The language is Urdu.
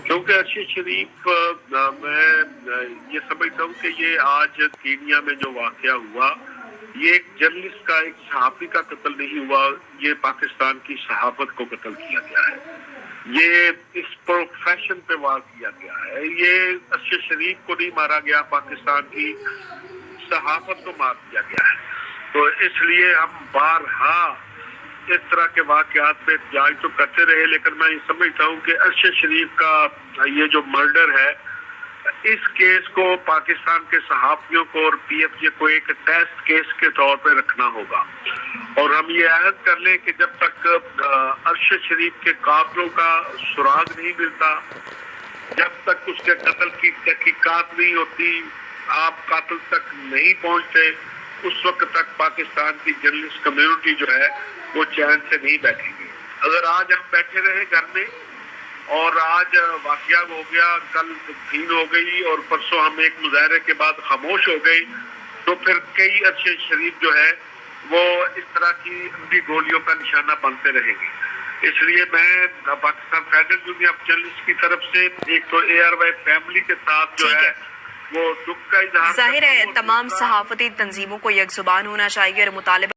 کیونکہ ارشد شریف میں یہ سمجھتا ہوں کہ یہ آج کینیا میں جو واقعہ ہوا یہ ایک جرنلسٹ کا ایک صحافی کا قتل نہیں ہوا، یہ پاکستان کی صحافت کو قتل کیا گیا ہے، یہ اس پروفیشن پہ وار کیا گیا ہے، یہ ارشد شریف کو نہیں مارا گیا، پاکستان کی صحافت کو مار دیا گیا ہے۔ تو اس لیے ہم بارہا اس طرح کے واقعات پہ احتجاج تو کرتے رہے، لیکن میں یہ سمجھتا ہوں کہ ارشد شریف کا یہ جو مرڈر ہے اس کیس کو پاکستان کے صحافیوں کو اور پی ایف جے کو ایک ٹیسٹ کیس کے طور پہ رکھنا ہوگا، اور ہم یہ عہد کر لیں کہ جب تک ارشد شریف کے قاتلوں کا سراغ نہیں ملتا، جب تک اس کے قتل کی تحقیقات نہیں ہوتی، آپ قاتل تک نہیں پہنچتے، اس وقت تک پاکستان کی جرنلسٹ کمیونٹی جو ہے وہ چین سے نہیں بیٹھے گی۔ اگر آج ہم بیٹھے رہے گھر میں اور آج واقعہ ہو گیا، کل دین ہو گئی اور پرسوں ہم ایک مظاہرے کے بعد خاموش ہو گئی، تو پھر کئی ارشد شریف جو ہے وہ اس طرح کی اندھی گولیوں کا نشانہ بنتے رہیں گے۔ اس لیے میں Pakistan federal union of journalist کی طرف سے ایک تو اے آر وائی فیملی کے ساتھ جو ہے وہ دکھ کا اظہار، ظاہر ہے تمام صحافتی تنظیموں کو یک زبان ہونا چاہیے اور مطالبہ